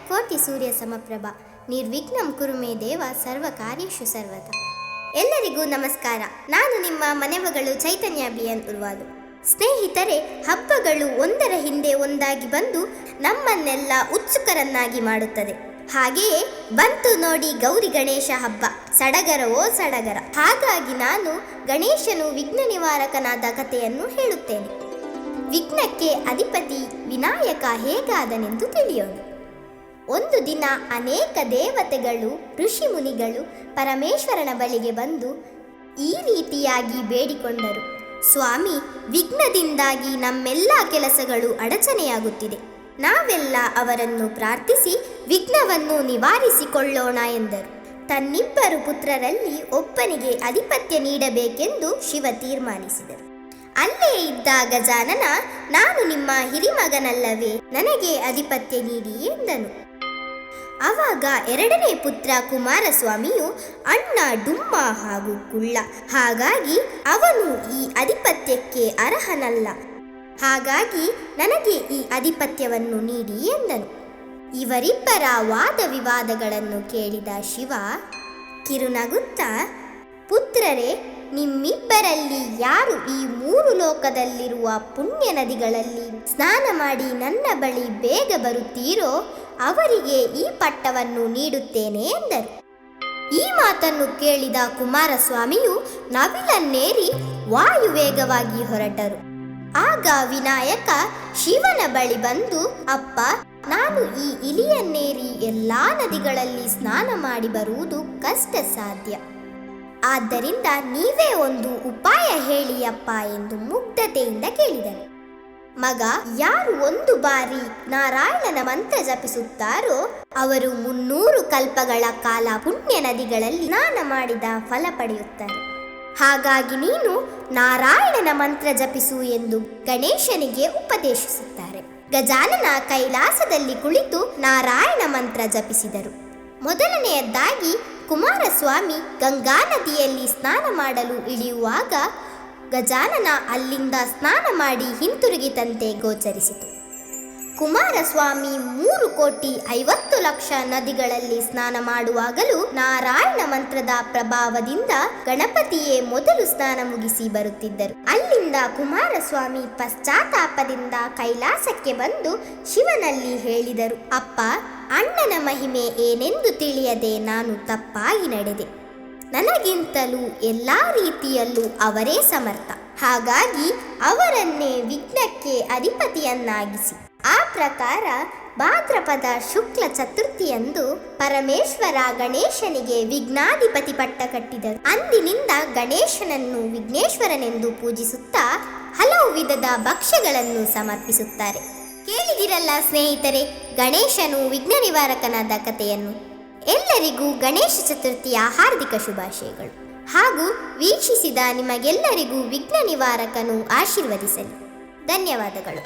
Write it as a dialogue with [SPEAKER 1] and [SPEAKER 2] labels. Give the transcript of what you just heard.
[SPEAKER 1] ಕೋಟಿ ಸೂರ್ಯ ಸಮಪ್ರಭ ನಿರ್ವಿಘ್ನಂ ಕುರು ಮೇ ದೇವ ಸರ್ವ ಕಾರ್ಯೇಷು ಸರ್ವದ. ಎಲ್ಲರಿಗೂ ನಮಸ್ಕಾರ. ನಾನು ನಿಮ್ಮ ಮನೆಮಗಳು ಚೈತನ್ಯ ಬಿಎನ್ ಉರ್ವಾಲು. ಸ್ನೇಹಿತರೆ, ಹಬ್ಬಗಳು ಒಂದರ ಹಿಂದೆ ಒಂದಾಗಿ ಬಂದು ನಮ್ಮನ್ನೆಲ್ಲ ಉತ್ಸುಕರನ್ನಾಗಿ ಮಾಡುತ್ತದೆ. ಹಾಗೆಯೇ ಬಂತು ನೋಡಿ ಗೌರಿ ಗಣೇಶ ಹಬ್ಬ. ಸಡಗರವೋ ಸಡಗರ. ಹಾಗಾಗಿ ನಾನು ಗಣೇಶನು ವಿಘ್ನ ನಿವಾರಕನಾದ ಕಥೆಯನ್ನು ಹೇಳುತ್ತೇನೆ. ವಿಘ್ನಕ್ಕೆ ಅಧಿಪತಿ ವಿನಾಯಕ ಹೇಗಾದನೆಂದು ತಿಳಿಯೋಣ. ಒಂದು ದಿನ ಅನೇಕ ದೇವತೆಗಳು, ಋಷಿ ಮುನಿಗಳು ಪರಮೇಶ್ವರನ ಬಳಿಗೆ ಬಂದು ಈ ರೀತಿಯಾಗಿ ಬೇಡಿಕೊಂಡರು: ಸ್ವಾಮಿ, ವಿಘ್ನದಿಂದಾಗಿ ನಮ್ಮೆಲ್ಲ ಕೆಲಸಗಳು ಅಡಚಣೆಯಾಗುತ್ತಿದೆ. ನಾವೆಲ್ಲ ಅವರನ್ನು ಪ್ರಾರ್ಥಿಸಿ ವಿಘ್ನವನ್ನು ನಿವಾರಿಸಿಕೊಳ್ಳೋಣ ಎಂದರು. ತನ್ನಿಬ್ಬರು ಪುತ್ರರಲ್ಲಿ ಒಬ್ಬನಿಗೆ ಅಧಿಪತ್ಯ ನೀಡಬೇಕೆಂದು ಶಿವ ತೀರ್ಮಾನಿಸಿದರು. ಅಲ್ಲೇ ಇದ್ದ ಗಜಾನನ, ನಾನು ನಿಮ್ಮ ಹಿರಿಮಗನಲ್ಲವೇ, ನನಗೆ ಅಧಿಪತ್ಯ ನೀಡಿ ಎಂದನು. ಆವಾಗ ಎರಡನೇ ಪುತ್ರ ಕುಮಾರಸ್ವಾಮಿಯು ಅಣ್ಣ ಡುಮ್ಮ ಹಾಗೂ ಕುಳ್ಳ, ಹಾಗಾಗಿ ಅವನು ಈ ಅಧಿಪತ್ಯಕ್ಕೆ ಅರ್ಹನಲ್ಲ. ಹಾಗಾಗಿ ನನಗೆ ಈ ಅಧಿಪತ್ಯವನ್ನು ನೀಡಿ ಎಂದನು. ಇವರಿಬ್ಬರ ವಾದ ವಿವಾದಗಳನ್ನು ಕೇಳಿದ ಶಿವ ಕಿರುನಗುತ್ತಾ, ಪುತ್ರರೇ, ನಿಮ್ಮಿಬ್ಬರಲ್ಲಿ ಯಾರು ಈ 3 ಲೋಕದಲ್ಲಿರುವ ಪುಣ್ಯ ನದಿಗಳಲ್ಲಿ ಸ್ನಾನ ಮಾಡಿ ನನ್ನ ಬಳಿ ಬೇಗ ಬರುತ್ತೀರೋ ಅವರಿಗೆ ಈ ಪಟ್ಟವನ್ನು ನೀಡುತ್ತೇನೆ ಎಂದರು. ಈ ಮಾತನ್ನು ಕೇಳಿದ ಕುಮಾರಸ್ವಾಮಿಯು ನವಿಲನ್ನೇರಿ ವಾಯುವೇಗವಾಗಿ ಹೊರಟರು. ಆಗ ವಿನಾಯಕ ಶಿವನ ಬಳಿ ಬಂದು, ಅಪ್ಪ, ನಾನು ಈ ಇಲಿಯನ್ನೇರಿ ಎಲ್ಲಾ ನದಿಗಳಲ್ಲಿ ಸ್ನಾನ ಮಾಡಿ ಬರುವುದು ಕಷ್ಟ ಸಾಧ್ಯ. ಆದ್ದರಿಂದ ನೀವೇ ಒಂದು ಉಪಾಯ ಹೇಳಿಯಪ್ಪ ಎಂದು ಮುಗ್ಧತೆಯಿಂದ ಕೇಳಿದನು. ಮಗ, ಯಾರು 1 ಬಾರಿ ನಾರಾಯಣನ ಮಂತ್ರ ಜಪಿಸುತ್ತಾರೋ ಅವರು 300 ಕಲ್ಪಗಳ ಕಾಲ ಪುಣ್ಯ ನದಿಗಳಲ್ಲಿ ಸ್ನಾನ ಮಾಡಿದ ಫಲ ಪಡೆಯುತ್ತಾರೆ. ಹಾಗಾಗಿ ನೀನು ನಾರಾಯಣನ ಮಂತ್ರ ಜಪಿಸು ಎಂದು ಗಣೇಶನಿಗೆ ಉಪದೇಶಿಸುತ್ತಾರೆ. ಗಜಾನನ ಕೈಲಾಸದಲ್ಲಿ ಕುಳಿತು ನಾರಾಯಣ ಮಂತ್ರ ಜಪಿಸಿದರು. ಮೊದಲನೆಯದಾಗಿ ಕುಮಾರಸ್ವಾಮಿ ಗಂಗಾ ನದಿಯಲ್ಲಿ ಸ್ನಾನ ಮಾಡಲು ಇಳಿಯುವಾಗ ಗಜಾನನ ಅಲ್ಲಿಂದ ಸ್ನಾನ ಮಾಡಿ ಹಿಂತಿರುಗಿದಂತೆ ಗೋಚರಿಸಿತು. ಕುಮಾರಸ್ವಾಮಿ 3,50,00,000 ನದಿಗಳಲ್ಲಿ ಸ್ನಾನ ಮಾಡುವಾಗಲೂ ನಾರಾಯಣ ಮಂತ್ರದ ಪ್ರಭಾವದಿಂದ ಗಣಪತಿಯೇ ಮೊದಲು ಸ್ನಾನ ಮುಗಿಸಿ ಬರುತ್ತಿದ್ದರು. ಅಲ್ಲಿಂದ ಕುಮಾರಸ್ವಾಮಿ ಪಶ್ಚಾತ್ತಾಪದಿಂದ ಕೈಲಾಸಕ್ಕೆ ಬಂದು ಶಿವನಲ್ಲಿ ಹೇಳಿದರು: ಅಪ್ಪ, ಅಣ್ಣನ ಮಹಿಮೆ ಏನೆಂದು ತಿಳಿಯದೆ ನಾನು ತಪ್ಪಾಗಿ ನಡೆದೆ. ನನಗಿಂತಲೂ ಎಲ್ಲ ರೀತಿಯಲ್ಲೂ ಅವರೇ ಸಮರ್ಥ. ಹಾಗಾಗಿ ಅವರನ್ನೇ ವಿಘ್ನಕ್ಕೆ ಅಧಿಪತಿಯನ್ನಾಗಿಸಿ. ಆ ಪ್ರಕಾರ ಭಾದ್ರಪದ ಶುಕ್ಲ ಚತುರ್ಥಿಯಂದು ಪರಮೇಶ್ವರ ಗಣೇಶನಿಗೆ ವಿಘ್ನಾಧಿಪತಿ ಪಟ್ಟ ಕಟ್ಟಿದರು. ಅಂದಿನಿಂದ ಗಣೇಶನನ್ನು ವಿಘ್ನೇಶ್ವರನೆಂದು ಪೂಜಿಸುತ್ತಾ ಹಲವು ವಿಧದ ಭಕ್ಷ್ಯಗಳನ್ನು ಸಮರ್ಪಿಸುತ್ತಾರೆ. ಕೇಳಿದಿರಲ್ಲ ಸ್ನೇಹಿತರೆ, ಗಣೇಶನು ವಿಘ್ನ ನಿವಾರಕನಾದ ಕಥೆಯನ್ನು. ಎಲ್ಲರಿಗೂ ಗಣೇಶ ಚತುರ್ಥಿಯ ಹಾರ್ದಿಕ ಶುಭಾಶಯಗಳು. ಹಾಗೂ ವೀಕ್ಷಿಸಿದ ನಿಮಗೆಲ್ಲರಿಗೂ ವಿಘ್ನ ನಿವಾರಕನು ಆಶೀರ್ವದಿಸಲಿ. ಧನ್ಯವಾದಗಳು.